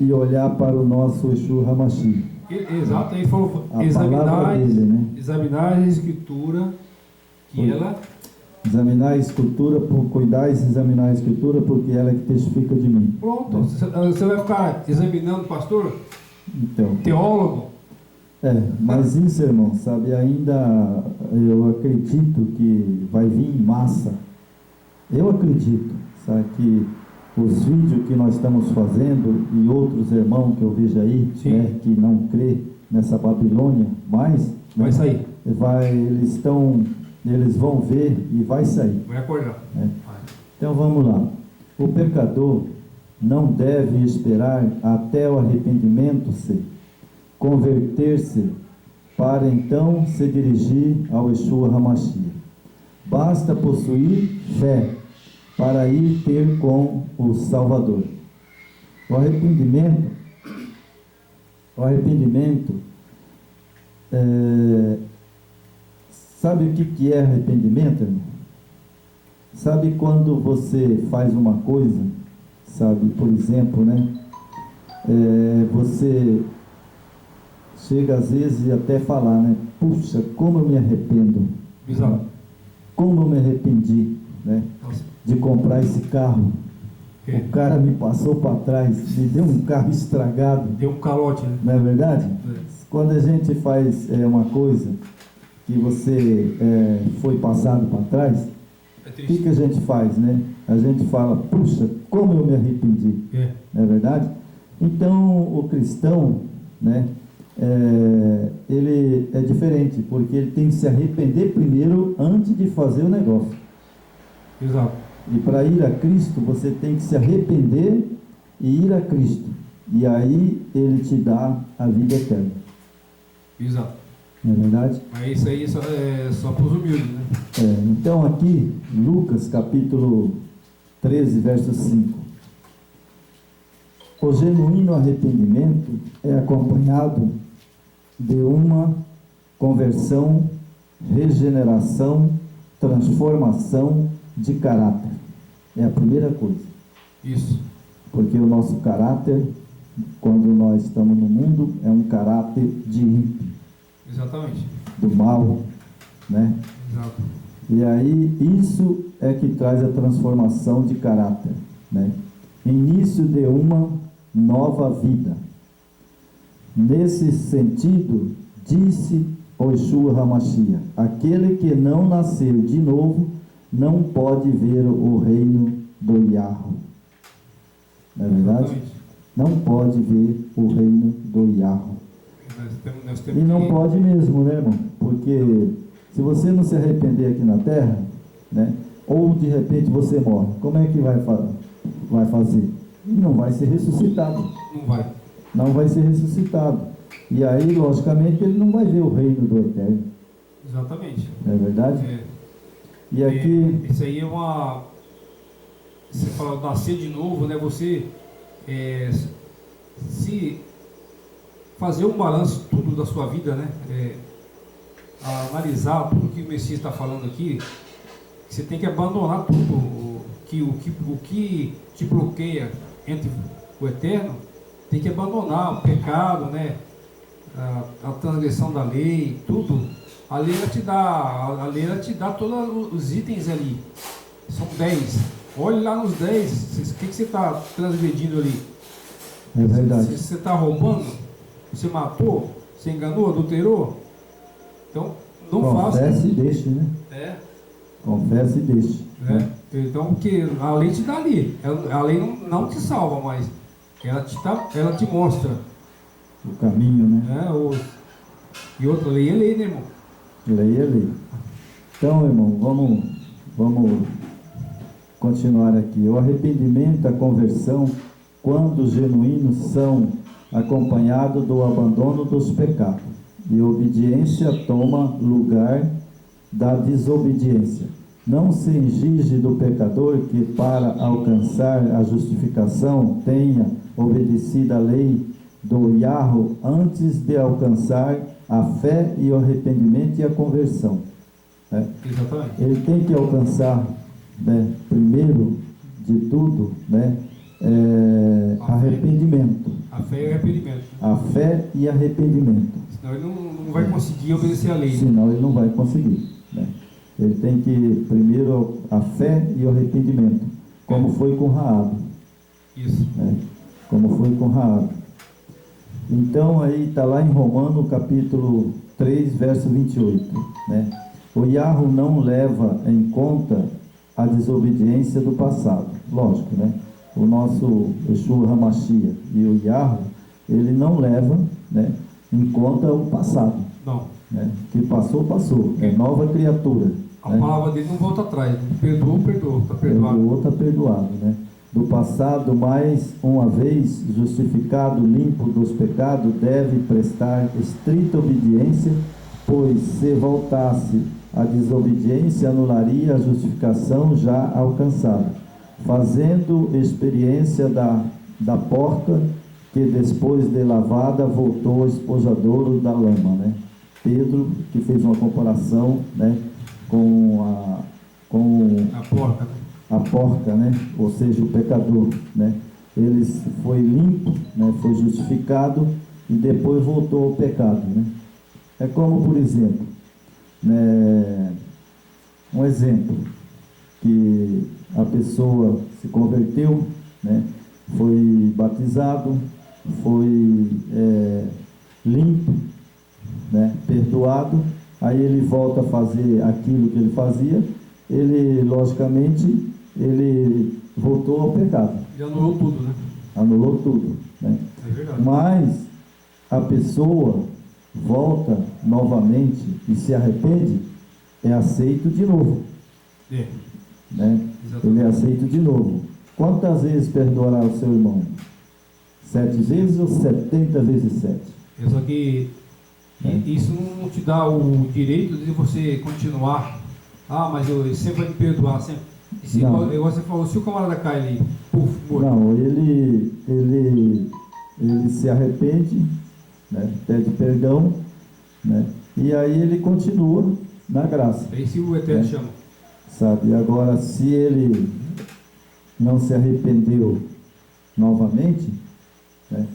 e olhar para o nosso Yeshua HaMashiach. Exato, ele falou, A palavra dele, né? examinar a escritura, que ela... Examinar a escritura, cuidais e examinar a escritura, porque ela é que testifica de mim. Pronto, você vai ficar examinando, pastor? Então, Teólogo? mas isso, irmão, sabe, ainda eu acredito que vai vir em massa. Eu acredito, sabe, que os vídeos que nós estamos fazendo e outros irmãos que eu vejo aí, né, que não crê nessa Babilônia mais, vai sair. Eles vão ver e vai sair. Vai acordar. Então vamos lá. O pecador não deve esperar até o arrependimento se converter-se para então se dirigir ao Yeshua HaMashiach. Basta possuir fé para ir ter com o Salvador. O arrependimento sabe o que é arrependimento, irmão? Sabe quando você faz uma coisa, sabe, por exemplo, né? Você chega às vezes e até falar, né? Puxa, como eu me arrependo. Exato. Como eu me arrependi, né? De comprar esse carro. O cara me passou para trás, me deu um carro estragado. Deu um calote, né? Não é verdade? Quando a gente faz uma coisa que você foi passado para trás, o que a gente faz, né? A gente fala, puxa, como eu me arrependi. Não é verdade? Então, o cristão, né? Ele é diferente, porque ele tem que se arrepender primeiro antes de fazer o negócio. Exato. E para ir a Cristo, você tem que se arrepender e ir a Cristo. E aí ele te dá a vida eterna. Exato. Não é verdade? Mas isso aí é só para os humildes, né? Então aqui, Lucas capítulo 13, verso 5. O genuíno arrependimento é acompanhado de uma conversão, regeneração, transformação de caráter. É a primeira coisa. Isso. Porque o nosso caráter, quando nós estamos no mundo, é um caráter de ímpio. Exatamente. Do mal, né? Exato. E aí, isso é que traz a transformação de caráter, né? Início de uma nova vida. Nesse sentido, disse o Yeshua HaMashiach: aquele que não nasceu de novo não pode ver o reino do Yahweh. Não é verdade? Exatamente. Não pode ver o reino do Yahweh. E não pode mesmo, né, irmão? Porque se você não se arrepender aqui na terra, né, ou de repente você morre, como é que vai fazer? Não vai ser ressuscitado. Não vai. Não vai ser ressuscitado. E aí, logicamente, ele não vai ver o reino do eterno. Exatamente. Não é verdade? E aqui... Isso aí é uma... Você fala nascer de novo, né? Você se fazer um balanço tudo da sua vida, né? Analisar tudo que o Messias está falando aqui. Você tem que abandonar tudo o que te bloqueia entre o eterno. Tem que abandonar o pecado, né? A transgressão da lei, tudo. A lei ela te dá todos os itens ali. São 10. Olhe lá nos 10. O que você está transgredindo ali? É verdade. Se você está roubando, você matou, você enganou, adulterou. Então, não faça. Confesse e deixe, né? Confesse e deixe. Então, porque a lei te dá ali. A lei não te salva, mas ela te mostra o caminho, né? E outra, lei é lei, né, irmão? Lei é lei. Então, irmão, vamos continuar aqui. O arrependimento, a conversão, quando genuínos, são acompanhados do abandono dos pecados. E a obediência toma lugar da desobediência. Não se exige do pecador que, para alcançar a justificação, tenha obedecido a lei do Yahweh antes de alcançar a fé e o arrependimento e a conversão. Exatamente. Ele tem que alcançar, primeiro de tudo, arrependimento. A fé e o arrependimento. A fé e arrependimento. Senão ele não vai conseguir obedecer a lei. Senão ele não vai conseguir, né? Ele tem que, primeiro, a fé e o arrependimento, como foi com Raabe. Isso. Né? Como foi com Raabe. Então, aí está lá em Romano, capítulo 3, verso 28, né? O Yahweh não leva em conta a desobediência do passado. Lógico, né? O nosso Yeshua HaMashiach e o Yahweh, ele não leva, né, em conta o passado. Não. Né? Que passou, passou. É nova criatura. A né? palavra dele não volta atrás. Perdoou, está perdoado. Perdoou, está perdoado, né? Do passado, mais uma vez justificado, limpo dos pecados, deve prestar estrita obediência, pois se voltasse a desobediência, anularia a justificação já alcançada, fazendo experiência da porca que depois de lavada voltou espojadouro da lama, né? Pedro, que fez uma comparação, né, com a porca, né? Ou seja, o pecador, né? Ele foi limpo, né? Foi justificado e depois voltou ao pecado, né? É como, por exemplo, né, um exemplo, que a pessoa se converteu, né? Foi batizado, foi limpo, né? Perdoado, aí ele volta a fazer aquilo que ele fazia, ele, logicamente, ele voltou ao pecado. Ele anulou tudo, né? Anulou tudo, né? É verdade. Mas a pessoa volta novamente e se arrepende, é aceito de novo. É. Né? Ele é aceito de novo. Quantas vezes perdoará o seu irmão? 7 vezes ou 70 vezes 7? Só que isso não te dá o direito de você continuar. Ah, mas ele sempre vai me perdoar, sempre. E se, igual você falou, se o camarada cai ali, puf, morto. Não, ele se arrepende, né? Pede perdão, né? E aí ele continua na graça. Aí se o Eterno né? chama. Sabe, agora se ele não se arrependeu novamente, né?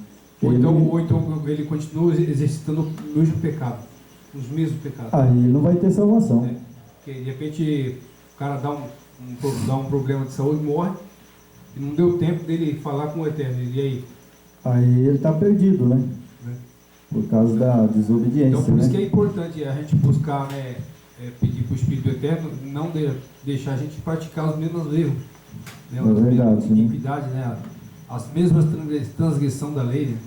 Ou então ele continua exercitando o mesmo pecado, os mesmos pecados. Aí ele não vai ter salvação. Porque de repente o cara dá um problema de saúde e morre, e não deu tempo dele falar com o Eterno. E aí? Aí ele está perdido, né? Por causa da desobediência. Então por isso né? que é importante a gente buscar, né, pedir para o Espírito Eterno não deixar a gente praticar os mesmos erros. Né, é verdade. iniquidade, né? As mesmas transgressão da lei, né?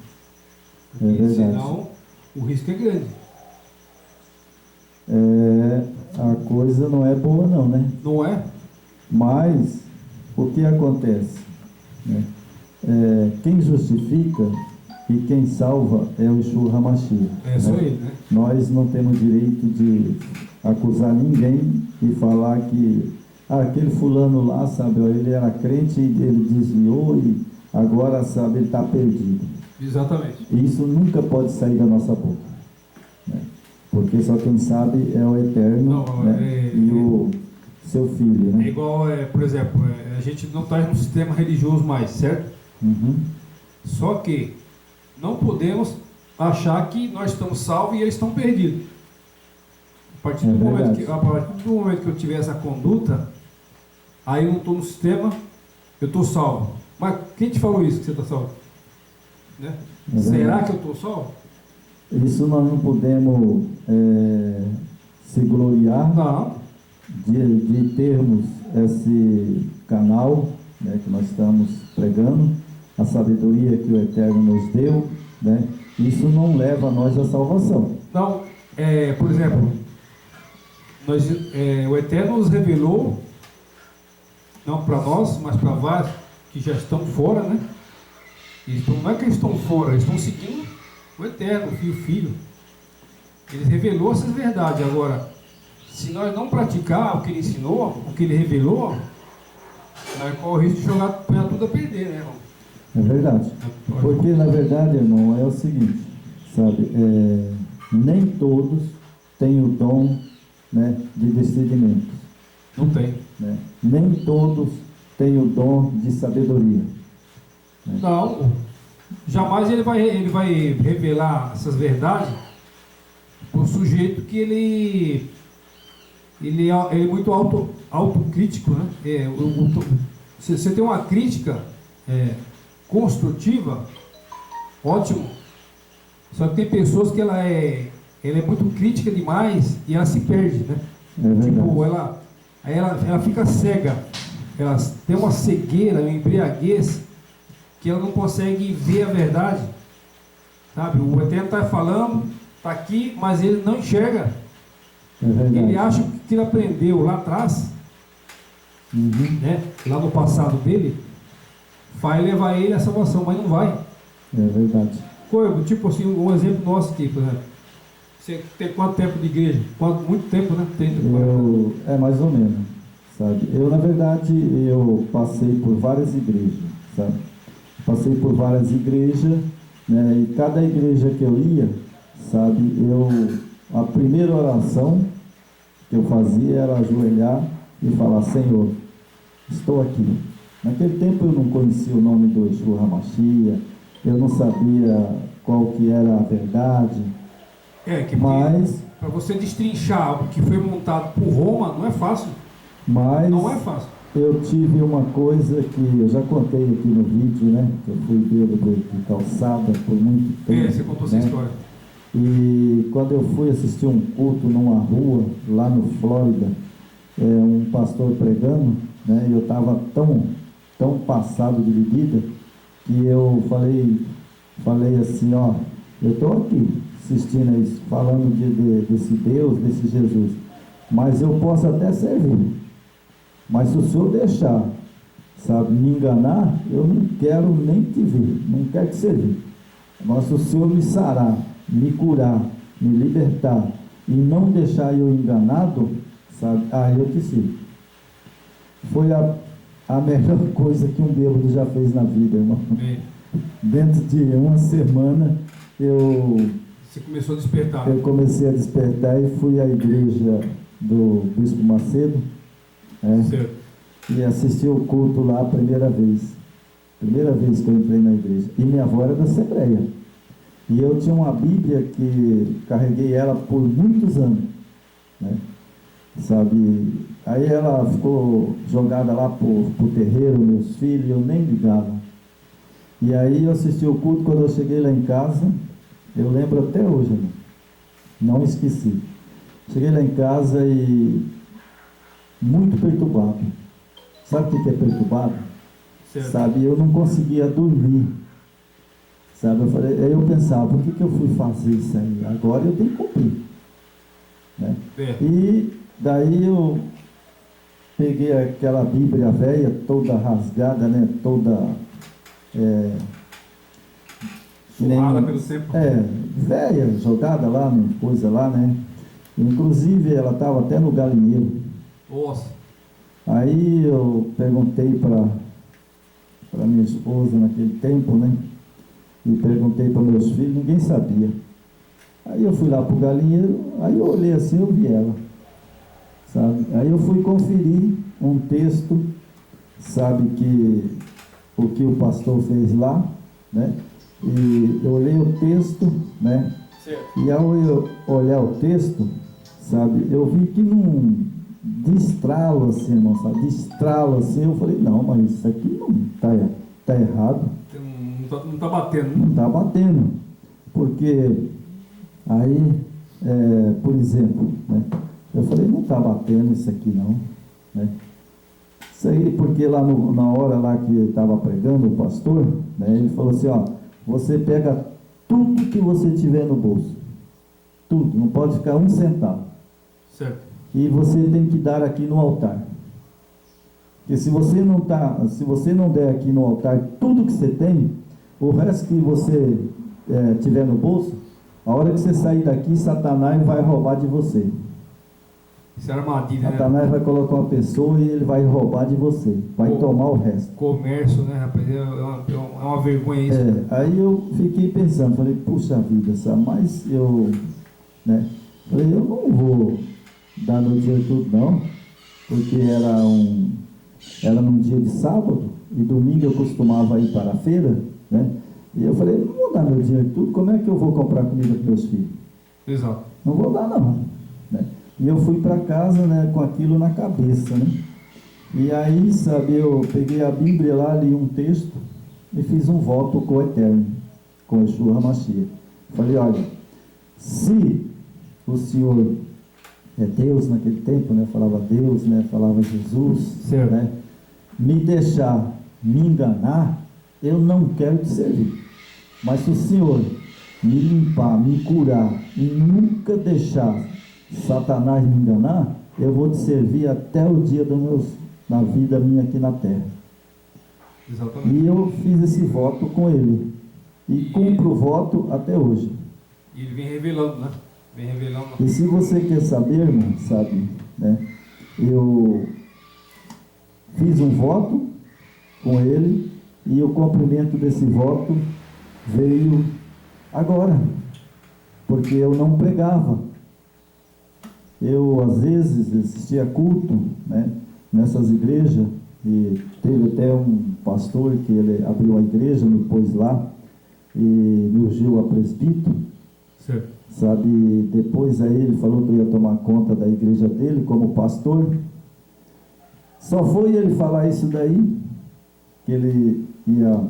É verdade. Senão o risco é grande. A coisa não é boa não, né? Não é? Mas o que acontece? Né? Quem justifica e quem salva é o Yeshua HaMashiach. É só ele, né? Nós não temos direito de acusar ninguém e falar que aquele fulano lá, sabe, ele era crente e ele desviou e agora, sabe, ele está perdido. Exatamente. Isso nunca pode sair da nossa boca, né? Porque só quem sabe é o Eterno, né? E o seu Filho, né? É igual, por exemplo, a gente não está no sistema religioso mais, certo? Uhum. Só que não podemos achar que nós estamos salvos e eles estão perdidos. A partir do momento que eu tiver essa conduta, aí eu não estou no sistema, eu estou salvo. Mas quem te falou isso, que você está salvo? Né? Será que eu estou salvo? Isso nós não podemos se gloriar de termos esse canal, né, que nós estamos pregando, a sabedoria que o Eterno nos deu, né? Isso não leva a nós à salvação. Não, por exemplo, o Eterno nos revelou, não para nós, mas para vários que já estão fora, né? Não é que eles estão fora, eles estão seguindo o Eterno, o Filho. Ele revelou essas verdades. Agora, se nós não praticar o que ele ensinou, o que ele revelou, nós corremos o risco de jogar tudo a perder, né, irmão? É verdade. Porque, na verdade, irmão, é o seguinte, sabe, nem todos têm o dom, né, de discernimento. Não tem. Né? Nem todos têm o dom de sabedoria. Né? Não. jamais ele vai revelar essas verdades para um sujeito que ele é muito autocrítico, né? Se você tem uma crítica construtiva, ótimo. Só que tem pessoas que ela é muito crítica demais e ela se perde, né? Tipo, ela fica cega, ela tem uma cegueira, uma embriaguez, que ela não consegue ver a verdade, sabe? O Eterno está falando, está aqui, mas ele não enxerga. Ele acha que ele aprendeu lá atrás, né? Lá no passado dele, vai levar ele à salvação, mas não vai. É verdade. Corvo, tipo assim, um exemplo nosso aqui, por exemplo. Você tem quanto tempo de igreja? Muito tempo, né? 30, 40. Mais ou menos, sabe? Eu, na verdade, eu passei por várias igrejas, sabe? Passei por várias igrejas, né? E cada igreja que eu ia, sabe? A primeira oração que eu fazia era ajoelhar e falar: Senhor, estou aqui. Naquele tempo eu não conhecia o nome do Yeshua HaMashiach, eu não sabia qual que era a verdade. Mas para você destrinchar o que foi montado por Roma não é fácil. Mas não é fácil. Eu tive uma coisa que eu já contei aqui no vídeo, né? Que eu fui bêbado de calçada por muito tempo. Você contou né? essa história. E quando eu fui assistir um culto numa rua lá no Flórida, um pastor pregando, né? E eu estava tão passado de bebida que eu falei assim, ó, eu estou aqui assistindo isso, falando desse Deus, desse Jesus, mas eu posso até servir, mas se o senhor deixar, sabe, me enganar, eu não quero nem te ver, não quero que você veja, mas se o senhor me sarar, me curar, me libertar e não deixar eu enganado, sabe, eu te sigo. Foi a melhor coisa que um bêbado já fez na vida, irmão. Dentro de uma semana você começou a despertar. Eu comecei a despertar e fui à igreja do Bispo Macedo, certo. E assisti o culto lá a primeira vez que eu entrei na igreja, e minha avó era da Assembleia, e eu tinha uma Bíblia que carreguei ela por muitos anos, né? Sabe, aí ela ficou jogada lá pro terreiro, meus filhos, eu nem ligava, e aí eu assisti o culto. Quando eu cheguei lá em casa, eu lembro até hoje, não esqueci, cheguei lá em casa e muito perturbado. Sabe o que é perturbado? Certo. Sabe, eu não conseguia dormir, sabe, aí eu pensava, por que eu fui fazer isso aí? Agora eu tenho que cumprir, né? E daí eu peguei aquela Bíblia velha, toda rasgada, né, toda surrada pelo tempo. Velha, jogada lá, coisa lá, né? Inclusive ela estava até no galinheiro. Nossa. Aí eu perguntei para minha esposa naquele tempo, né? E perguntei para meus filhos, ninguém sabia. Aí eu fui lá para o galinheiro, aí eu olhei assim, eu vi ela, sabe? Aí eu fui conferir um texto, sabe, o que o pastor fez lá, né? E eu olhei o texto, né? Certo. E ao eu olhar o texto, sabe, eu vi que de estralo assim, irmão, sabe? De estralo assim, eu falei, não, mas isso aqui não tá errado. Não tá batendo. Não tá batendo. Porque aí, por exemplo, né? Eu falei, não tá batendo isso aqui não, né? Isso aí, porque lá na hora lá que ele estava pregando, o pastor, né? Ele falou assim, ó, você pega tudo que você tiver no bolso, tudo, não pode ficar um centavo. Certo. E você tem que dar aqui no altar. Porque se você não der aqui no altar tudo que você tem, o resto que você tiver no bolso, a hora que você sair daqui, Satanás vai roubar de você. Isso é armadilha, Satanás, né? vai colocar uma pessoa e ele vai roubar de você, vai tomar o resto. Comércio, né, rapaz? É uma vergonha isso. Aí eu fiquei pensando, falei, puxa vida, mas eu, né? Falei, eu não vou dar meu dinheiro tudo não, porque era num dia de sábado, e domingo eu costumava ir para a feira, né? E eu falei, não vou dar meu dinheiro tudo, como é que eu vou comprar comida para meus filhos? Exato. Não vou dar não, né? E eu fui para casa, né, com aquilo na cabeça, né? E aí, sabe, eu peguei a Bíblia lá, li um texto e fiz um voto com o Eterno, com Yeshua HaMashiach. Falei, olha, se o Senhor é Deus naquele tempo, né? Falava Deus, né? Falava Jesus, certo, né? Me deixar me enganar, eu não quero te servir. Mas se o Senhor me limpar, me curar e nunca deixar Satanás me enganar, eu vou te servir até o dia da vida minha aqui na terra. Exatamente. E eu fiz esse voto com ele. E cumpro o voto até hoje. E ele vem revelando, né? Vem revelando. E se você quer saber, irmão, sabe, né? Eu fiz um voto com ele e o cumprimento desse voto veio agora, porque eu não pregava. Eu, às vezes, assistia culto, né, nessas igrejas, e teve até um pastor que ele abriu a igreja, me pôs lá, e me ungiu a presbítero, certo, sabe, depois aí ele falou que eu ia tomar conta da igreja dele como pastor. Só foi ele falar isso daí, que ele ia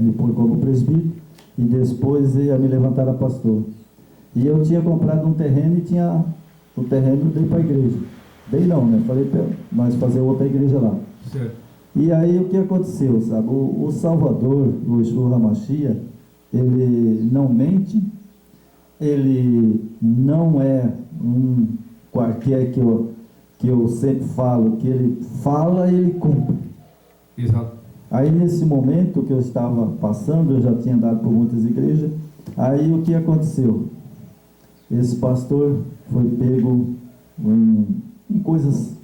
me pôr como presbítero, e depois ia me levantar a pastor. E eu tinha comprado um terreno e tinha o terreno, dei para a igreja. Dei não, né? Falei para nós fazer outra igreja lá. certo. E aí o que aconteceu, sabe? O Salvador, o Yeshua HaMashiach, ele não mente, ele não é um qualquer que eu sempre falo, que ele fala e ele cumpre. Exato. Aí nesse momento que eu estava passando, eu já tinha andado por muitas igrejas, aí o que aconteceu? Esse pastor foi pego em coisas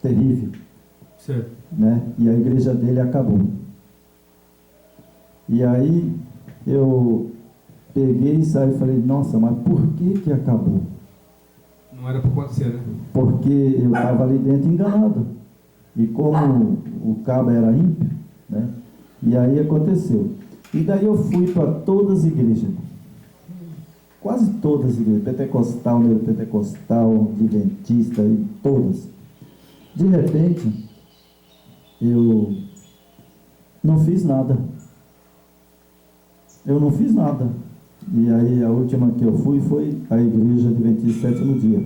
terríveis, certo, né? E a igreja dele acabou. E aí eu peguei e saí e falei, nossa, mas por que acabou? Não era para acontecer, né? Porque eu estava ali dentro enganado. E como o cabo era ímpio, né? E aí aconteceu. E daí eu fui para todas as igrejas. Quase todas as igrejas. Pentecostal, neopentecostal, adventista, e todas. De repente, eu não fiz nada. Eu não fiz nada. E aí a última que eu fui foi a igreja adventista sétimo dia.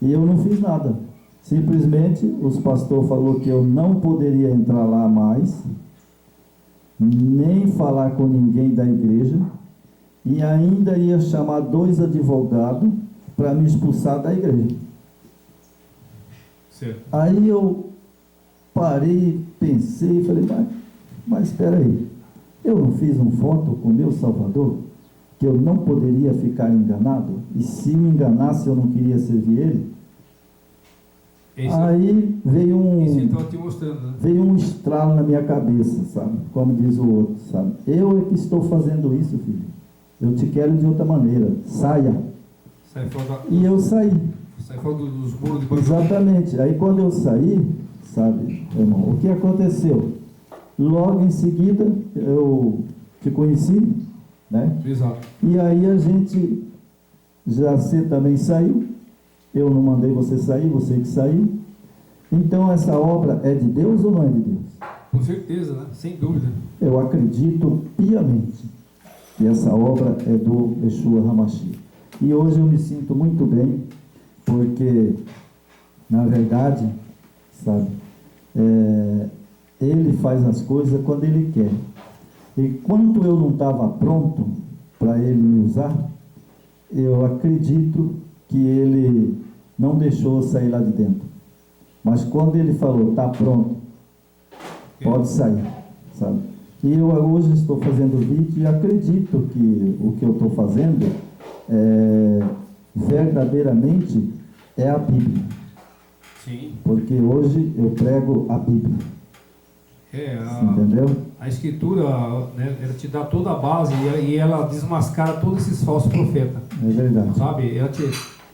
E eu não fiz nada. Simplesmente os pastores falaram que eu não poderia entrar lá mais, nem falar com ninguém da igreja, e ainda ia chamar 2 advogados para me expulsar da igreja. Certo. Aí eu parei, pensei e falei, mas espera aí, eu não fiz um voto com o meu Salvador, que eu não poderia ficar enganado, e se me enganasse eu não queria servir ele? Aí veio veio um estralo na minha cabeça, sabe? Como diz o outro, sabe? Eu é que estou fazendo isso, filho. Eu te quero de outra maneira. Saia. Sai fora E eu saí. Sai fora dos muros de banco. Exatamente. Aí quando eu saí, sabe, irmão, o que aconteceu? Logo em seguida eu te conheci, né? Exato. E aí a gente, já você também saiu. Eu não mandei você sair, você que saiu. Então essa obra é de Deus ou não é de Deus? Com certeza, né? Sem dúvida. Eu acredito piamente que essa obra é do Yeshua HaMashiach. E hoje eu me sinto muito bem, porque, na verdade, sabe, ele faz as coisas quando ele quer. E quando eu não estava pronto para ele me usar, eu acredito que ele não deixou eu sair lá de dentro. Mas quando ele falou, está pronto, pode sair, sabe? E eu hoje estou fazendo vídeo e acredito que o que eu estou fazendo verdadeiramente é a Bíblia. Sim. Porque hoje eu prego a Bíblia. Entendeu? A Escritura, né, ela te dá toda a base e ela desmascara todos esses falsos profetas. É verdade. Sabe?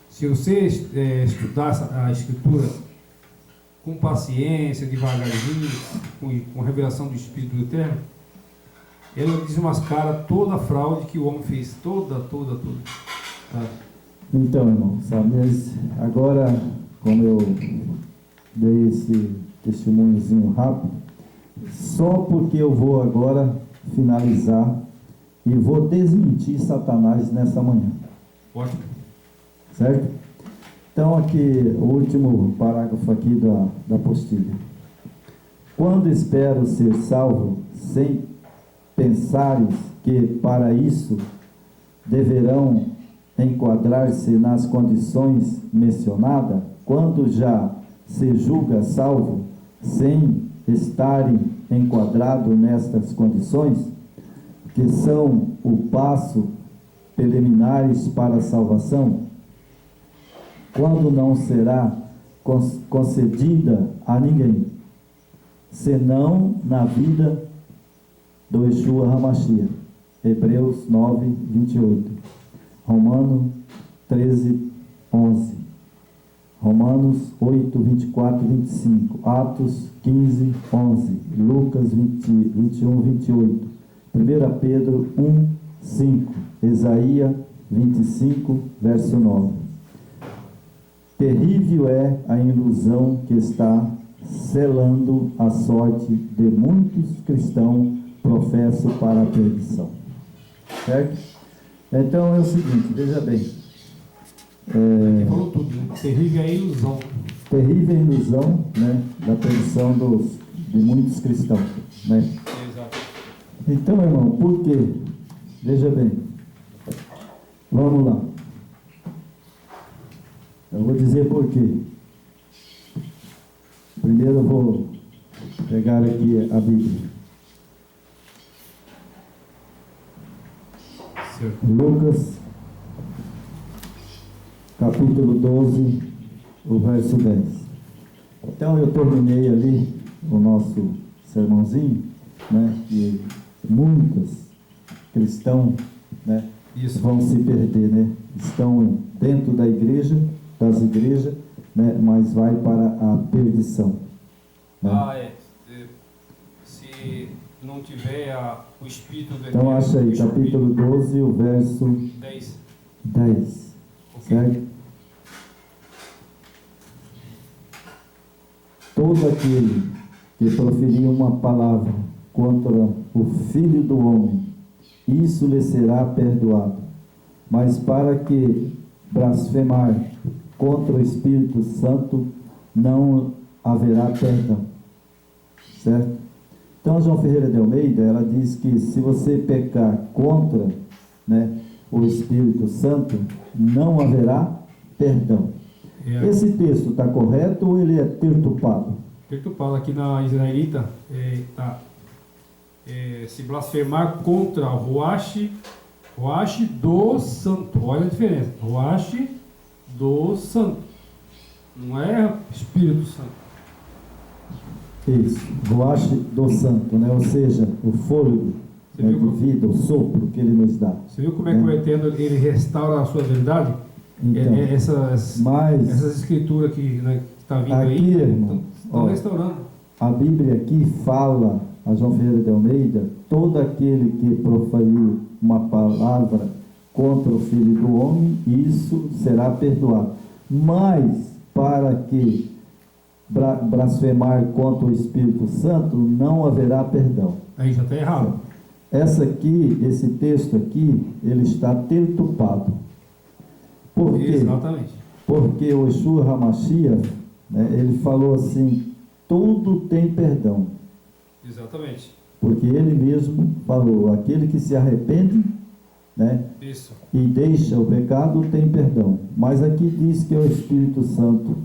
Se você estudar a Escritura com paciência, devagarzinho, com revelação do Espírito Eterno, ela desmascara toda a fraude que o homem fez, toda. Tá? Então, irmão, sabe, mas agora, como eu dei esse testemunhozinho rápido, só porque eu vou agora finalizar e vou desmentir Satanás nessa manhã. Ótimo. Certo? Então, aqui, o último parágrafo aqui da apostila. Quando espero ser salvo, sem pensares que para isso deverão enquadrar-se nas condições mencionadas, quando já se julga salvo, sem estarem enquadrado nestas condições, que são o passo preliminares para a salvação, quando não será concedida a ninguém, senão na vida do Yeshua HaMashiach. Hebreus 9, 28. Romanos 13, 11. Romanos 8, 24, 25. Atos 15, 11. Lucas 21, 28. 1 Pedro 1, 5. Isaías 25, verso 9. Terrível é a ilusão que está selando a sorte de muitos cristãos professos para a perdição. Certo? Então é o seguinte, veja bem. Ele falou tudo, né? Terrível é a ilusão. Terrível é a ilusão, né, da perdição de muitos cristãos. Né? Exato. Então, irmão, por quê? Veja bem. Vamos lá. Eu vou dizer por quê. Primeiro eu vou pegar aqui a Bíblia. Certo. Lucas, capítulo 12, o verso 10. Então eu terminei ali o nosso sermãozinho, né? E muitos cristãos, né, Isso. vão se perder, né? Estão dentro das igrejas, né? Mas vai para a perdição. Né? Se não tiver o Espírito do Então acha aí, capítulo 12, o verso 10. 10. Okay. Certo? Todo aquele que proferir uma palavra contra o Filho do Homem, isso lhe será perdoado. Mas para que blasfemar contra o Espírito Santo, não haverá perdão. Certo? Então, João Ferreira de Almeida, ela diz que se você pecar contra, né, o Espírito Santo, não haverá perdão. Esse texto está correto ou ele é perturbado? Perturbado. Aqui na Israelita, se blasfemar contra o Ruach do Santo. Olha a diferença. Ruach do Santo. Não é Espírito Santo. Isso, Ruach do Santo, né? Ou seja, o fôlego, né, de vida, o sopro que ele nos dá. Você viu como é que o Eterno ele restaura a sua verdade? Então, essas escrituras que está vindo aqui, aí, irmão, estão restaurando. A Bíblia aqui fala, a João Ferreira de Almeida, todo aquele que proferir uma palavra contra o Filho do Homem, isso será perdoado. Mas, para que blasfemar contra o Espírito Santo, não haverá perdão. Aí já está errado. Esse texto aqui, ele está perturbado. Por quê? Exatamente. Porque o Yeshua HaMashiach, né, ele falou assim, tudo tem perdão. Exatamente. Porque ele mesmo falou, aquele que se arrepende, né, Isso. e deixa o pecado tem perdão. Mas aqui diz que é o Espírito Santo,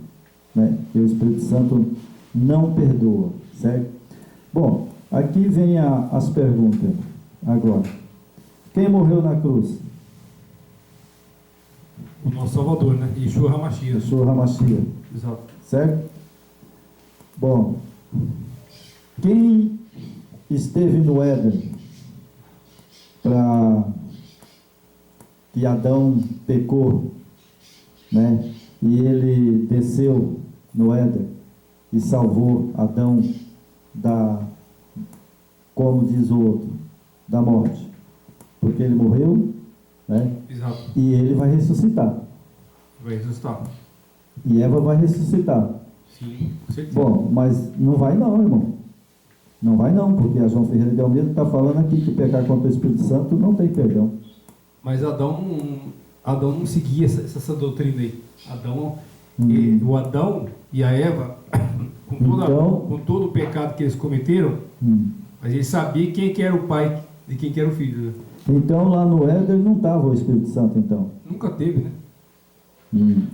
né, que o Espírito Santo não perdoa, certo? Bom, aqui vem as perguntas agora. Quem morreu na cruz? O nosso Salvador, né? Yeshua HaMashiach. Yeshua HaMashiach. Exato. Certo? Bom, quem esteve no Éden para que Adão pecou, né? E ele desceu no Éden e salvou Adão como diz o outro, da morte, porque ele morreu, né? Exato. E ele vai ressuscitar. Vai ressuscitar. E Eva vai ressuscitar. Sim, com certeza. Bom, mas não vai não, irmão. Não vai não, porque a João Ferreira de Almeida está falando aqui que pecar contra o Espírito Santo não tem perdão. Mas Adão não seguia essa doutrina aí. O Adão e a Eva, com todo o pecado que eles cometeram, mas ele sabia quem que era o pai de quem que era o filho. Né? Então lá no Éden não estava o Espírito Santo, então? Nunca teve, né?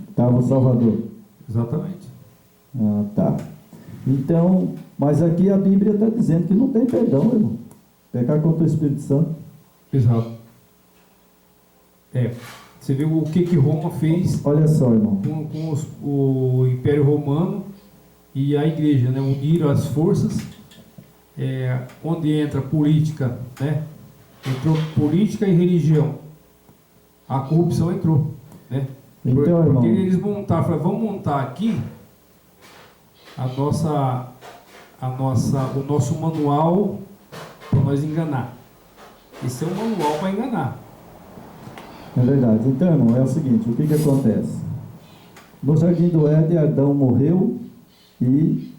Estava o Salvador. Exatamente. Ah, tá. Então, mas aqui a Bíblia está dizendo que não tem perdão, irmão. Pecar contra o Espírito Santo. Exato. Você vê o que Roma fez. Olha só, irmão. Com o Império Romano e a Igreja, né? Uniram as forças, onde entra política, né? Entrou política e religião. A corrupção entrou, né? Então, porque irmão, eles falaram, vamos montar aqui o nosso manual para nós enganar. Esse é um manual para enganar. é verdade. Então, irmão, é o seguinte, o que acontece? No Jardim do Éden, Adão morreu e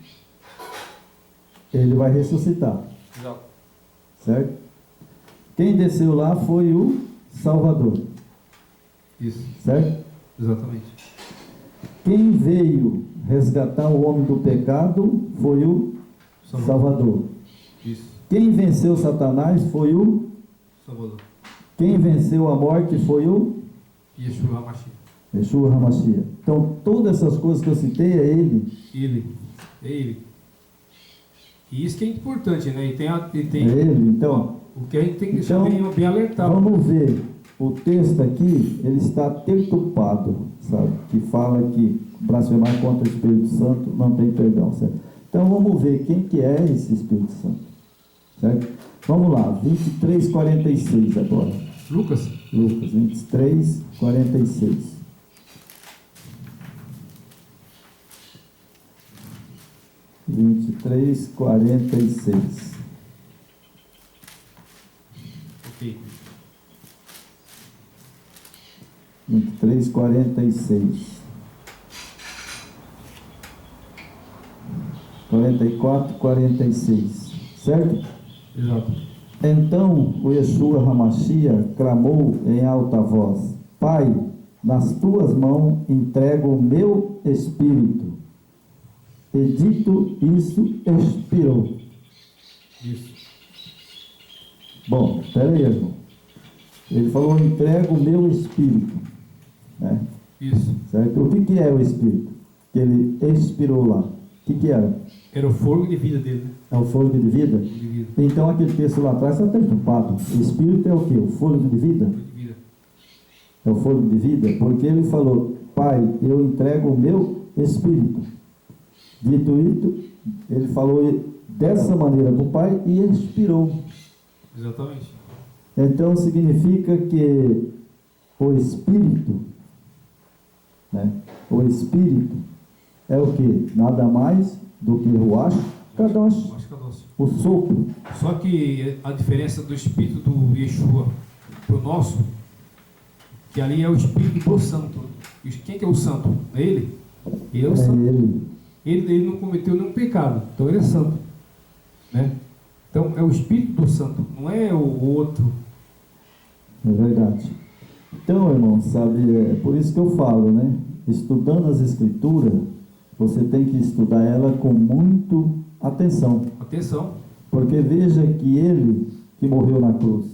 ele vai ressuscitar. Exato. Certo? Quem desceu lá foi o Salvador. Isso. Certo? Exatamente. Quem veio resgatar o homem do pecado foi o Salvador. Isso. Quem venceu Satanás foi o Salvador. Quem venceu a morte foi o Yeshua HaMashiach. Yeshua HaMashiach. Então, todas essas coisas que eu citei é ele. É ele. E isso que é importante, né? É ele. Então, o que a gente tem que deixar bem alertado. Vamos ver. O texto aqui, ele está tertupado, sabe? Que fala que blasfemar contra o Espírito Santo não tem perdão, certo? Então, vamos ver quem que é esse Espírito Santo, certo? Vamos lá, 23:46 agora. Lucas 23:46. Ok. 23:46. 44:46. Certo? Exato. Então o Yeshua HaMashiach clamou em alta voz: Pai, nas tuas mãos entrego o meu espírito. E dito isso, expirou. Isso. Bom, espera aí, irmão. Ele falou: entrego o meu espírito. Né? Isso. Certo? O que é o espírito? Que ele expirou lá. O que era? Era o fogo de vida dele, né? É o fôlego de vida? De vida. Então aquele texto lá atrás está perturbado. O espírito é o quê? O fôlego de vida? De vida. É o fôlego de vida? Porque ele falou: Pai, eu entrego o meu espírito. Dito isso, ele falou dessa maneira para o Pai e expirou. Exatamente. Então significa que o espírito, né? O espírito é o que? Nada mais do que Ruach Kadosh, o sopro. Só que a diferença do espírito do Yeshua para o nosso, que ali é o espírito do santo. E quem que é o santo? É ele? Ele é o santo. Ele não cometeu nenhum pecado, então ele é santo, né? Então é o espírito do santo, não é o outro. É verdade. Então, irmão, sabe, é por isso que eu falo, né? Estudando as escrituras, você tem que estudar ela com muito atenção. Atenção. Porque veja que ele que morreu na cruz,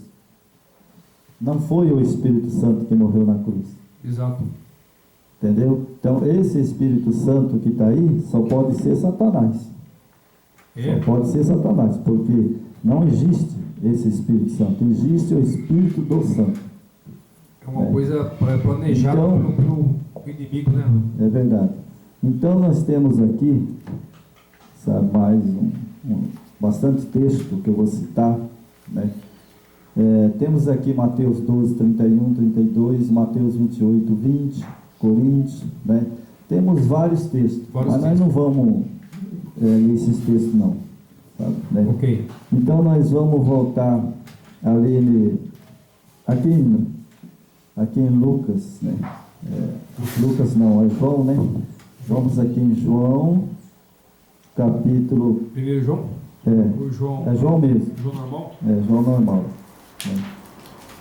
não foi o Espírito Santo que morreu na cruz. Exato. Entendeu? Então, esse Espírito Santo que está aí, só pode ser Satanás. Só pode ser Satanás, porque não existe esse Espírito Santo, existe o Espírito do Santo. É uma coisa planejada então, pelo inimigo, né? É verdade. Então, nós temos aqui, sabe, mais bastante texto que eu vou citar, né? Temos aqui Mateus 12, 31, 32, Mateus 28, 20, Coríntios, né? Temos vários textos, mas nós não vamos ler esses textos não, sabe, né? Ok. Então nós vamos voltar aqui em Lucas, né? Lucas não, é João, né? Vamos aqui em João, capítulo... Primeiro João? É João mesmo. João normal? É, João normal.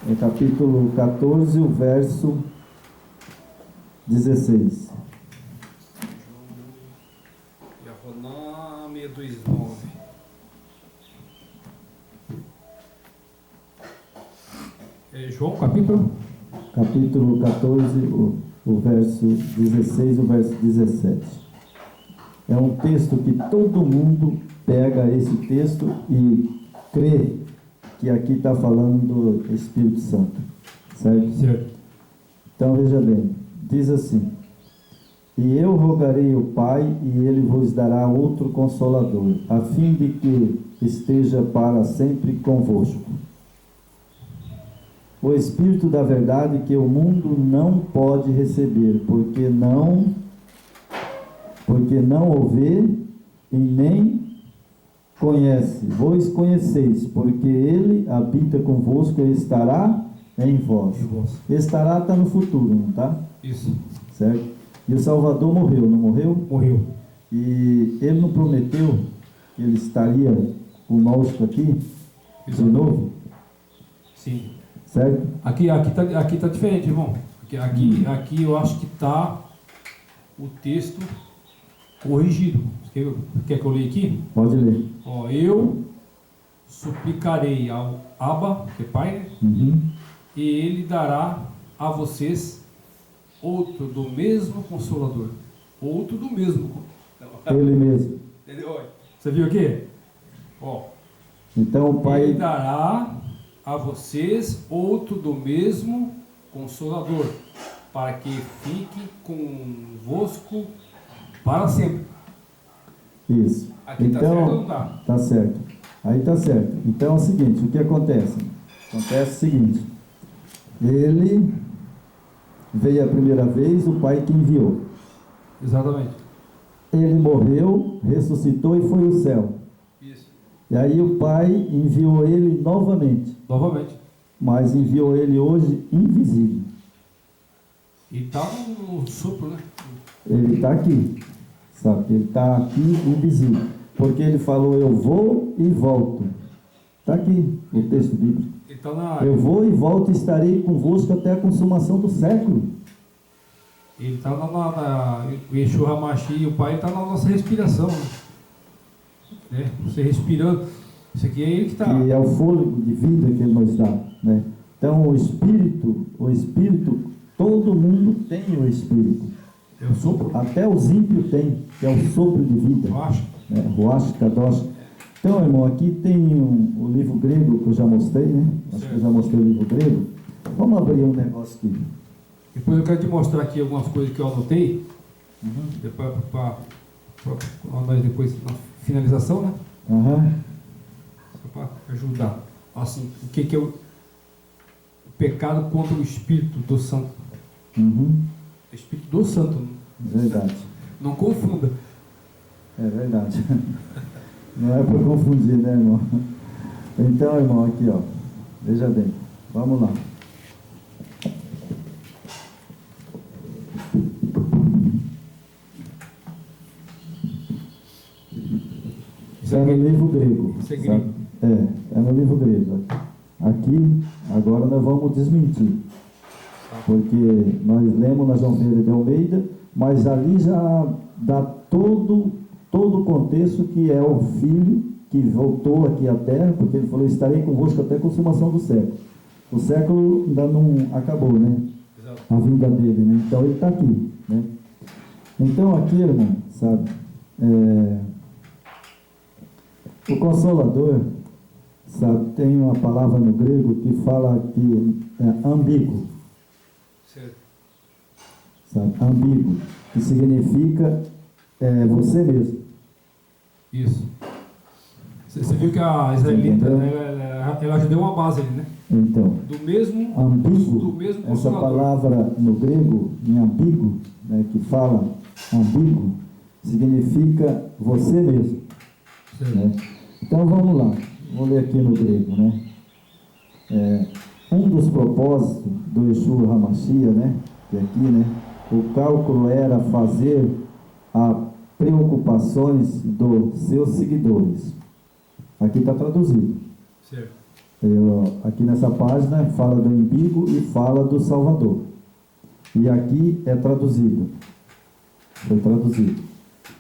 É capítulo 14, o verso 16. Yahoná 629. João, capítulo? Capítulo 14, o verso 16 e o verso 17. É um texto que todo mundo pega esse texto e crê que aqui está falando do Espírito Santo. Certo? Certo. Então veja bem, diz assim: e eu rogarei ao Pai, e ele vos dará outro Consolador, a fim de que esteja para sempre convosco. O Espírito da verdade, que o mundo não pode receber, porque não o vê e nem conhece. Vós conheceis, porque ele habita convosco e estará em vós. Estará está no futuro, não está? Isso. Certo? E o Salvador morreu, não morreu? Morreu. E ele não prometeu que ele estaria conosco aqui de novo? Sim. Certo? Aqui tá diferente, irmão. Aqui eu acho que está o texto corrigido. Quer que eu leia aqui? Pode ler. Ó, eu suplicarei ao Abba, que é Pai, né? Uhum. E ele dará a vocês outro do mesmo Consolador. Outro do mesmo. Ele mesmo. Entendeu? Você viu aqui? Ó, então o Pai... ele dará a vocês outro do mesmo Consolador, para que fique convosco para sempre. Isso. Aqui então, tá certo ou não tá? Tá certo. Aí tá certo. Então é o seguinte, o que acontece? Acontece o seguinte: ele veio a primeira vez, o Pai que enviou. Exatamente. Ele morreu, ressuscitou e foi ao céu. Isso. E aí o Pai enviou ele novamente. Novamente. Mas enviou ele hoje invisível. E tá no sopro, né? Ele está aqui. Sabe? Ele está aqui invisível. Porque ele falou: eu vou e volto. Está aqui o texto bíblico. Ele tá na... Eu vou e volto e estarei convosco até a consumação do século. Ele está o Yeshua Hamashi e o Pai está na nossa respiração. Né? Você respirando. Isso aqui é ele que está. Que é o fôlego de vida que ele nos dá. Né? Então o Espírito, todo mundo tem o Espírito. É o sopro? Até os ímpios têm, que é o sopro de vida. Ruach Kadosh. Então, irmão, aqui tem o livro grego que eu já mostrei, né? Acho que eu já mostrei o livro grego. Vamos abrir um negócio aqui. Depois eu quero te mostrar aqui algumas coisas que eu anotei. Depois para nós depois na finalização, né? Só para ajudar. Assim, o que é o pecado contra o Espírito do Santo? Espírito do Santo. Verdade. Não confunda. É verdade. Não é para confundir, né, irmão? Então, irmão, aqui, ó. Veja bem. Vamos lá. É no livro grego. É no livro grego. Aqui, agora nós vamos desmentir. Porque nós lemos na João Ferreira de Almeida, mas ali já dá todo o contexto que é o Filho que voltou aqui à Terra, porque ele falou: estarei convosco até a consumação do século. O século ainda não acabou, né? Exato. A vinda dele, né? Então ele está aqui, né? Então aqui, irmão, sabe, o Consolador, sabe, tem uma palavra no grego que fala que é ambíguo. Certo. Sabe, ambíguo, que significa você mesmo. Isso. Você viu que a israelita, ela já deu uma base ali, né? Então, do mesmo essa Consolador. palavra no grego, em ambíguo, né, que fala ambíguo, significa você mesmo. Né? Então vamos lá, vou ler aqui no grego, né? Um dos propósitos do Yeshua HaMashiach, né, que aqui, né, o cálculo era fazer as preocupações dos seus seguidores. Aqui está traduzido. Certo. Aqui nessa página fala do umbigo e fala do Salvador. E aqui é traduzido. Foi traduzido.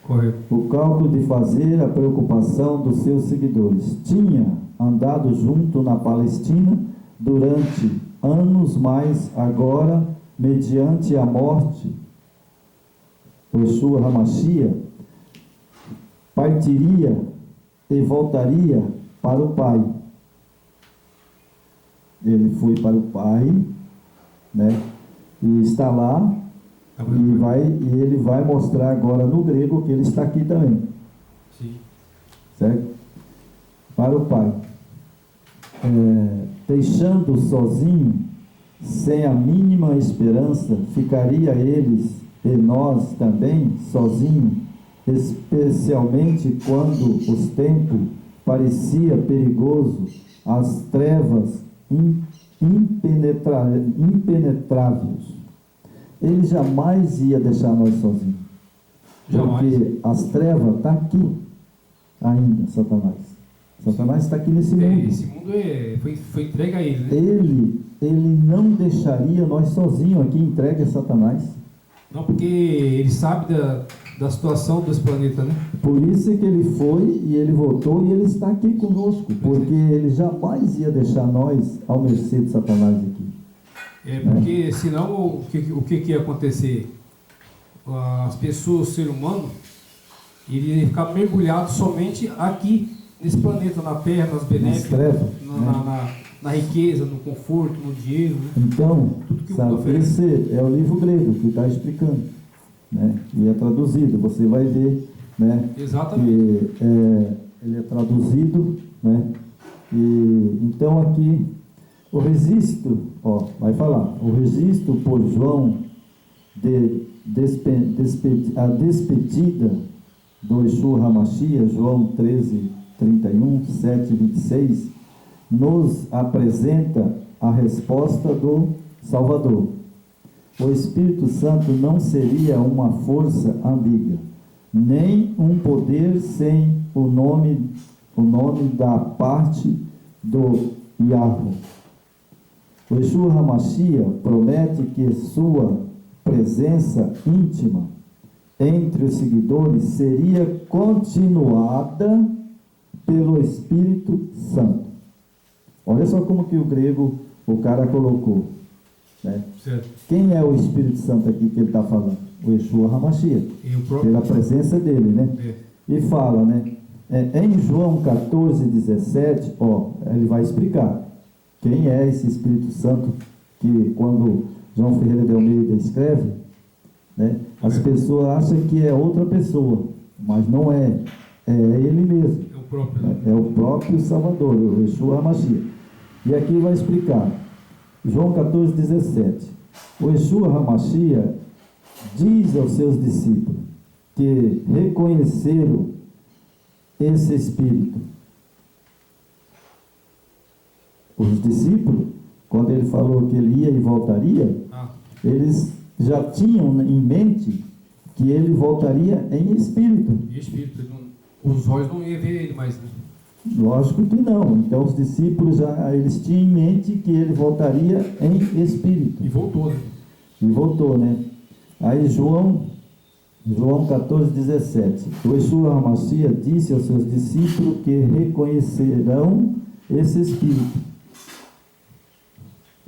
Correto. O cálculo de fazer a preocupação dos seus seguidores. Tinha andado junto na Palestina durante anos, mas agora, mediante a morte, Yeshua HaMashiach partiria e voltaria para o Pai. Ele foi para o Pai, né? E está lá, e ele vai mostrar agora no grego que ele está aqui também. Sim. Certo? Para o Pai. Deixando sozinho, sem a mínima esperança, ficaria eles e nós também sozinhos, especialmente quando os tempos parecia perigoso, as trevas impenetráveis. Ele jamais ia deixar nós sozinhos. Jamais. Porque as trevas estão aqui ainda, Satanás. Satanás está aqui nesse mundo. Esse mundo foi entregue a ele, né? Ele não deixaria nós sozinhos aqui entregue a Satanás. Não, porque ele sabe da situação desse planeta, né? Por isso é que ele foi e ele voltou e ele está aqui conosco, porque ele jamais ia deixar nós ao mercê de Satanás aqui. Porque senão o que ia acontecer? As pessoas, o ser humano, iria ficar mergulhado somente aqui, nesse planeta, na terra, nas benéficas, na riqueza, no conforto, no dinheiro, né? Então, tudo que sabe, esse é o livro grego que está explicando, né? E é traduzido, você vai ver, né? Exatamente. Que ele é traduzido, né? E então aqui o registro, vai falar, o registro por João a despedida do Yeshua HaMashiach, João 13:31, 7:26, nos apresenta a resposta do Salvador. O Espírito Santo não seria uma força ambígua, nem um poder sem o nome da parte do Yahweh. O Yeshua HaMashiach promete que sua presença íntima entre os seguidores seria continuada pelo Espírito Santo. Olha só como que o grego, o cara colocou, né? Certo. Quem é o Espírito Santo aqui que ele está falando? O Yeshua HaMashiach, pela presença dele, né? E fala, né? Em João 14:17, ele vai explicar quem é esse Espírito Santo que quando João Ferreira de Almeida escreve, né? As pessoas acham que é outra pessoa, mas não é. É ele mesmo. É o próprio Salvador, o Yeshua HaMashiach. E aqui vai explicar. João 14:17. O Yeshua HaMashiach diz aos seus discípulos que reconheceram esse Espírito. Os discípulos, quando ele falou que ele ia e voltaria, eles já tinham em mente que ele voltaria em espírito. E espírito, os olhos não iam ver ele mais, né? Lógico que não. Então os discípulos eles tinham em mente que ele voltaria em espírito. E voltou, né? E voltou, né? Aí João 14:17. O Yeshua HaMashiach disse aos seus discípulos que reconhecerão esse espírito.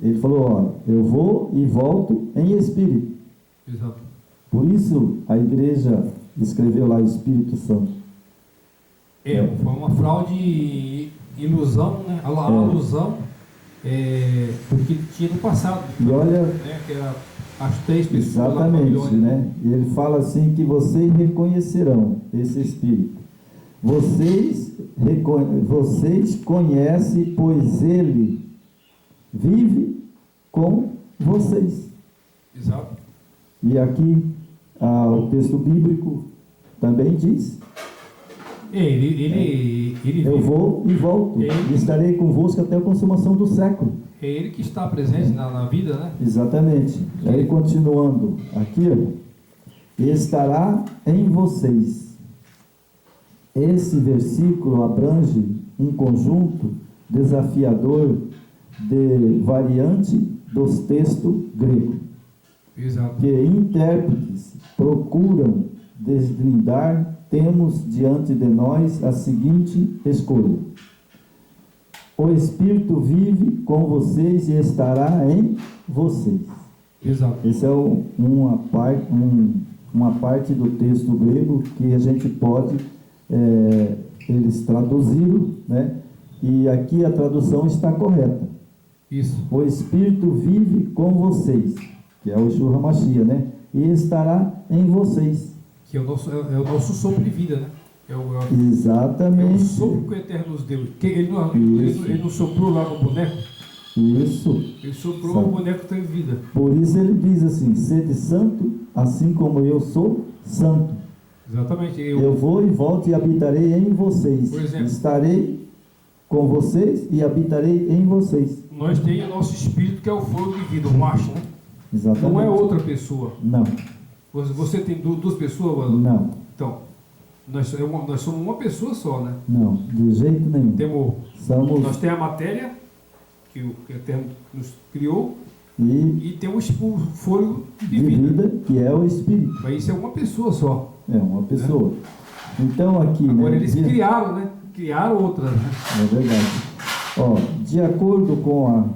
Ele falou, eu vou e volto em espírito. Exato. Por isso a igreja escreveu lá Espírito Santo. Foi uma fraude, ilusão, né? A alusão do que tinha no passado. E olha, né? Que era as 3 pessoas. exatamente, né? E ele fala assim que vocês reconhecerão esse Espírito. Vocês conhecem, pois ele vive com vocês. Exato. E aqui o texto bíblico também diz Eu vou e volto. E estarei convosco até a consumação do século. É Ele que está presente na vida, né? Exatamente. Aí continuando aqui, estará em vocês. Esse versículo abrange um conjunto desafiador de variante dos textos gregos, Exato. que intérpretes procuram desvendar. Temos diante de nós a seguinte escolha: o Espírito vive com vocês e estará em vocês. Exato. Essa é uma parte do texto grego que a gente pode, eles traduziram, né? E aqui a tradução está correta. Isso. O Espírito vive com vocês, que é o Yeshua HaMashiach, né? E estará em vocês. Que é o nosso sopro de vida, né? É o Exatamente. sopro que o Eterno nos deu. Ele não soprou lá no boneco? Isso. Ele soprou, o boneco tem vida. Por isso ele diz assim: sede santo, assim como eu sou santo. Exatamente. Eu vou e volto e habitarei em vocês. Por exemplo, estarei com vocês e habitarei em vocês. Nós temos o nosso espírito, que é o fogo de vida, o macho, né? Exatamente. Não é outra pessoa. Não. Você tem duas pessoas, mano? Não. Então, nós somos uma pessoa só, né? Não, de jeito nenhum. Nós temos a matéria, que o Eterno nos criou, e temos o fôlego de vida, que é o Espírito. Mas isso é uma pessoa só. É uma pessoa. Né? Então aqui... Agora, né, eles criaram, né? Criaram outras, né? É verdade. Ó, de acordo com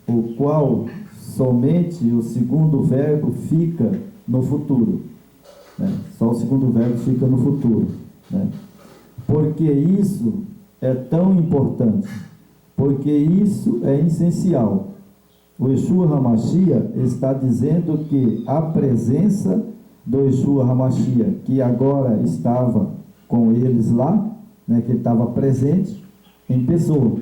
o qual somente o segundo verbo fica no futuro. Né? Só o segundo verbo fica no futuro. Né? Porque isso é tão importante. Porque isso é essencial. O Yeshua HaMashiach está dizendo que a presença do Yeshua HaMashiach, que agora estava com eles lá, né, que ele estava presente em pessoa.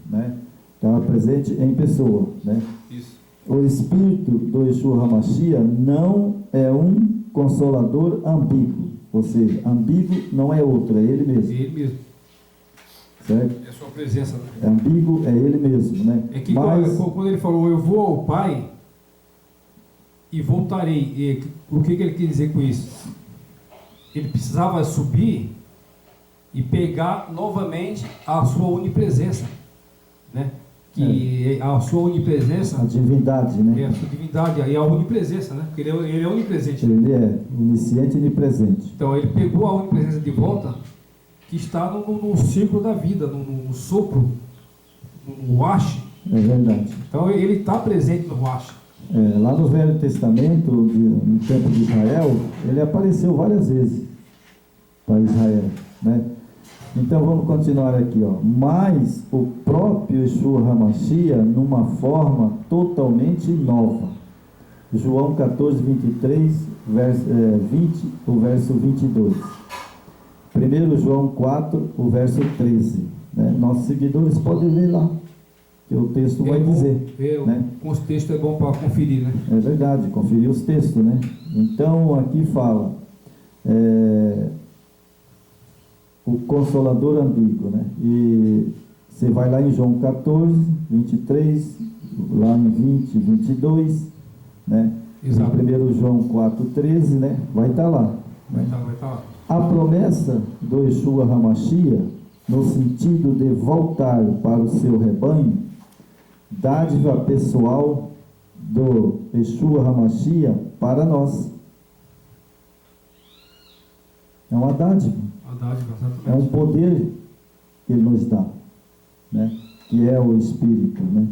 Né? Estava presente em pessoa. Né? Isso. O Espírito do Yeshua HaMashiach não é um consolador ambíguo. Ou seja, ambíguo não é outro, é ele mesmo. É ele mesmo. Certo? É a sua presença. Né? É ambíguo, é ele mesmo. Né? É que quando ele falou, eu vou ao Pai e voltarei. O que ele quer dizer com isso? Ele precisava subir e pegar novamente a sua onipresença, né? Que a sua onipresença, a divindade, né? É a sua divindade e a onipresença, né? Porque ele é onipresente. Ele é onisciente e onipresente. Então ele pegou a onipresença de volta, que está no círculo da vida, no sopro, no Ruach. É verdade. Então ele está presente no Ruach. Lá no Velho Testamento, no tempo de Israel, ele apareceu várias vezes para Israel, né? Então vamos continuar aqui, ó. Mas o próprio Yeshua HaMashiach numa forma totalmente nova. João 14, 23, 20, o verso 22. 1 João 4, o verso 13. Né? Nossos seguidores podem ler lá, que o texto vai dizer. Né? Com os textos é bom para conferir, né? É verdade, conferir os textos, né? Então aqui fala... o Consolador ambíguo, né? E você vai lá em João 14, 23, lá em 20, 22, né? Exato. Em 1 João 4, 13, né? Vai estar lá. Vai estar lá. A promessa do Yeshua HaMashiach, no sentido de voltar para o seu rebanho, dádiva pessoal do Yeshua HaMashiach para nós. É uma dádiva. É um poder que ele nos dá, né? Que é o Espírito, né?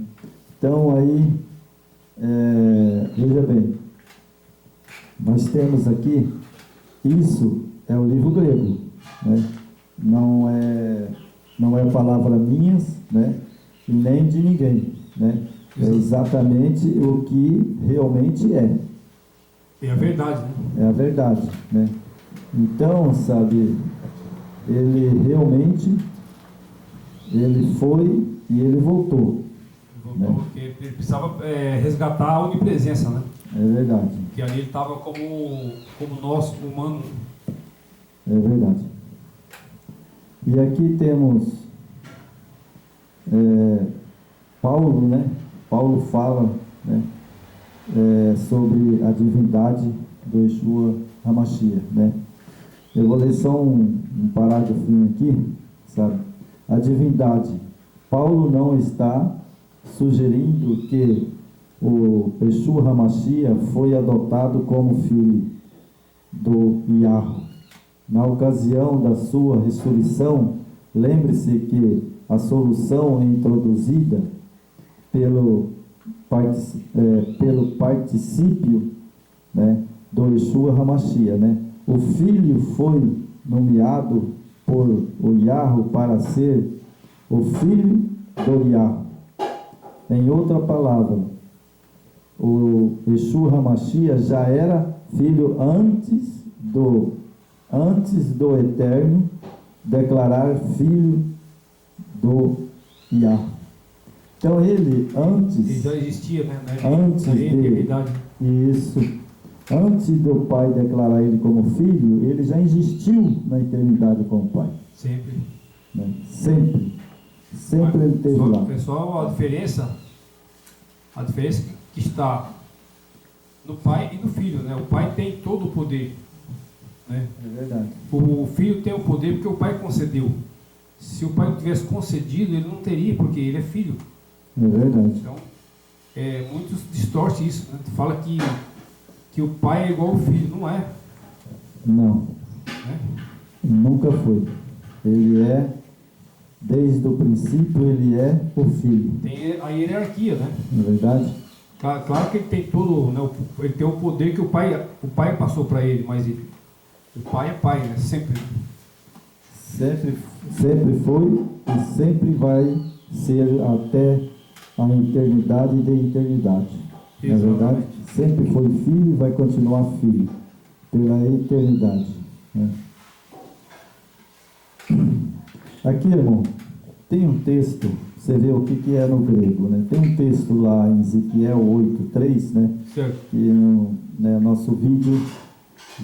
Então aí, veja bem, nós temos aqui, isso é o livro grego, né? Não é palavra minha, né? E nem de ninguém, né? É exatamente o que realmente é. É a verdade, né? É a verdade, né? Então, sabe, ele realmente, ele foi e ele voltou. Voltou, né? Porque ele precisava resgatar a onipresença, né? É verdade. Que ali ele estava como nós, humano. É verdade. E aqui temos Paulo, né? Paulo fala, né? Sobre a divindade do Yeshua HaMashiach, né? Eu vou ler só um parágrafinho aqui, sabe? A divindade. Paulo não está sugerindo que o Yeshua HaMashiach foi adotado como filho do Yahweh. Na ocasião da sua ressurreição, lembre-se que a solução introduzida pelo particípio, né, do Yeshua HaMashiach, né? O Filho foi nomeado por o Yahweh para ser o Filho do Yahweh. Em outra palavra, o Yeshua HaMashiach já era filho antes do Eterno declarar filho do Yahweh. Então ele já existia, né? Antes na eternidade. Antes do Pai declarar ele como filho, ele já existiu na eternidade com o Pai. Sempre. Né? Sempre ele esteve lá. Pessoal, a diferença que está no Pai e no Filho, né? O Pai tem todo o poder, né? É verdade. O Filho tem o poder porque o Pai concedeu. Se o Pai não tivesse concedido, ele não teria, porque ele é filho. É verdade. Então, muitos distorcem isso, né? Fala que o Pai é igual ao Filho, não é? Não. Né? Nunca foi. Ele é, desde o princípio, ele é o Filho. Tem a hierarquia, né? Não é verdade? Claro que ele tem todo, né, ele tem o poder que o pai passou para ele, mas o Pai é Pai, né? Sempre. Sempre foi e sempre vai ser até a eternidade de eternidade. Não é verdade? Sempre foi filho e vai continuar filho pela eternidade. Né? Aqui, irmão, tem um texto, você vê o que é no grego, né? Tem um texto lá em Ezequiel 8:3, né? Certo. Que no nosso vídeo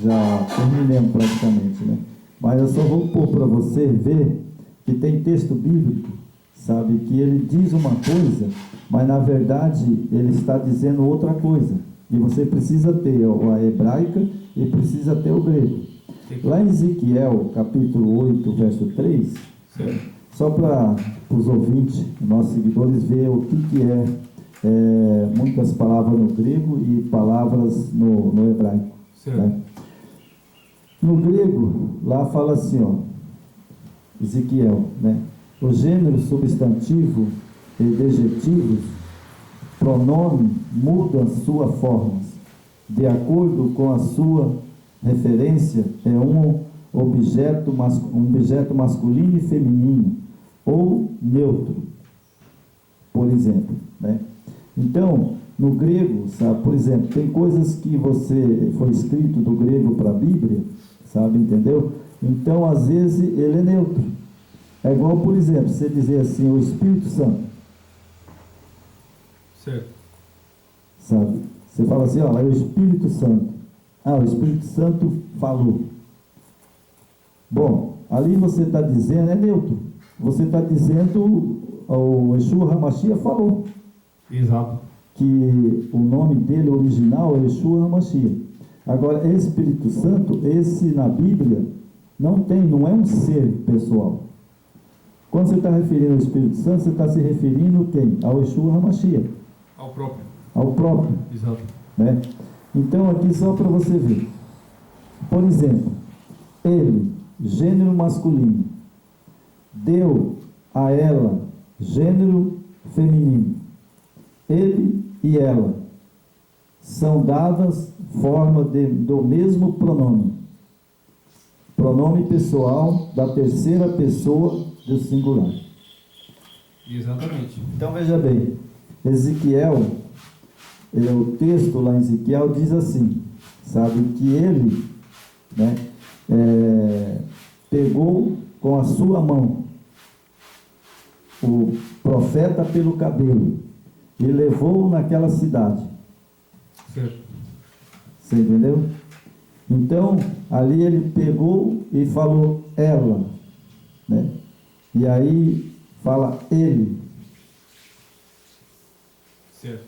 já terminamos praticamente, né? Mas eu só vou pôr para você ver que tem texto bíblico, sabe, que ele diz uma coisa, mas na verdade ele está dizendo outra coisa. E você precisa ter a hebraica e precisa ter o grego. Lá em Ezequiel, capítulo 8, verso 3, só para os ouvintes, nossos seguidores, ver o que é muitas palavras no grego e palavras no hebraico. Né? No grego, lá fala assim, ó, Ezequiel, né? O gênero substantivo e adjetivos, pronome, mudam suas formas. De acordo com a sua referência, é um objeto masculino e feminino, ou neutro, por exemplo, né? Então, no grego, sabe, por exemplo, tem coisas que foi escrito do grego para a Bíblia, sabe, entendeu? Então, às vezes, ele é neutro. É igual, por exemplo, você dizer assim, o Espírito Santo. Certo. Sabe? Você fala assim, ó, é o Espírito Santo. Ah, o Espírito Santo falou. Bom, ali você está dizendo, é neutro. Você está dizendo, o Yeshua HaMashiach falou. Exato. Que o nome dele original é Yeshua HaMashiach. Agora, Espírito Santo, esse na Bíblia, não é um ser pessoal. Quando você está referindo ao Espírito Santo, você está se referindo quem? Ao Yeshua HaMashiach. Ao próprio. Ao próprio. Exato. Né? Então, aqui só para você ver. Por exemplo, ele, gênero masculino, deu a ela, gênero feminino. Ele e ela são dadas forma do mesmo pronome. Pronome pessoal da terceira pessoa do singular. Exatamente. Então veja bem, Ezequiel, o texto lá em Ezequiel diz assim, sabe, que ele, né, pegou com a sua mão o profeta pelo cabelo e levou naquela cidade. Certo. Você entendeu? Então, ali ele pegou e falou ela, né? E aí fala ele. Certo.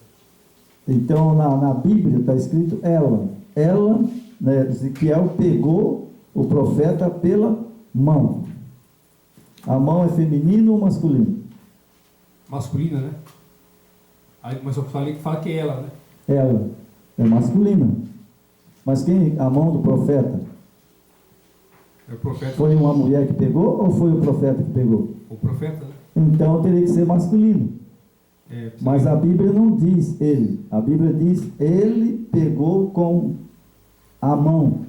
Então na Bíblia está escrito ela. Ela, né, Ezequiel pegou o profeta pela mão. A mão é feminino ou masculino? Masculina, né? Aí, mas eu falei que fala que é ela, né? Ela é masculina. Mas quem? A mão do profeta? É o profeta. Foi uma mulher que pegou ou foi o profeta que pegou? O profeta, né? Então teria que ser masculino. É, Mas a Bíblia não diz ele. A Bíblia diz ele pegou com a mão,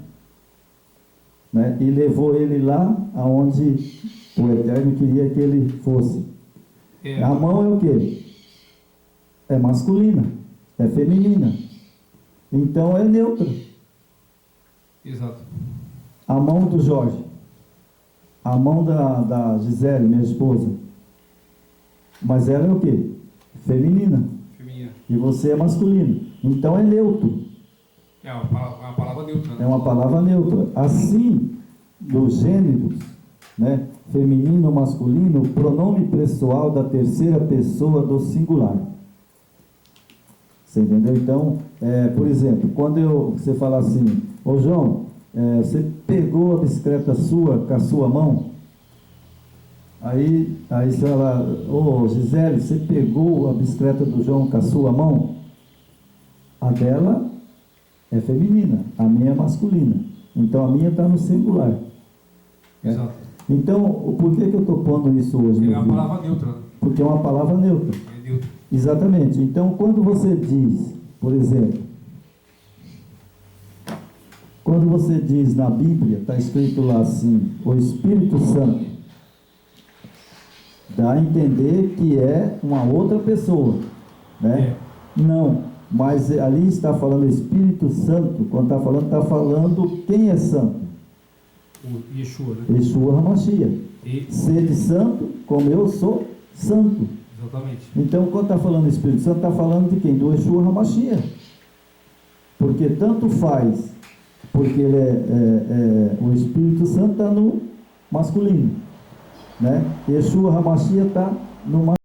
né? E levou ele lá aonde o Eterno queria que ele fosse. A mão é o quê? É masculina, é feminina. Então é neutra. Exato. A mão do Jorge, a mão da Gisele, minha esposa. Mas ela é o quê? Feminina. Feminina. E você é masculino. Então é neutro. É uma palavra neutra, né? É uma palavra neutra. Assim, dos gêneros, né? Feminino, masculino, pronome pessoal da terceira pessoa do singular. Você entendeu? Então, por exemplo, quando você fala assim, ô João, você pegou a bicicleta sua com a sua mão? Aí você fala, ô Gisele, você pegou a bicicleta do João com a sua mão? A dela é feminina, a minha é masculina. Então a minha está no singular. Exato. Então, por que eu estou pondo isso hoje? É uma palavra neutra, né? Porque é uma palavra neutra. É neutra. Exatamente. Então, quando você diz, por exemplo, quando você diz na Bíblia, está escrito lá assim, o Espírito Santo, dá a entender que é uma outra pessoa, né? Não, mas ali está falando Espírito Santo, quando está falando quem é santo? O Yeshua, né? Yeshua HaMashiach. Sede santo, como eu sou santo. Exatamente. Então, quando está falando Espírito Santo, está falando de quem? Do Yeshua HaMashiach. Porque tanto faz, porque o Espírito Santo está no masculino, né? Yeshua HaMashiach está no masculino.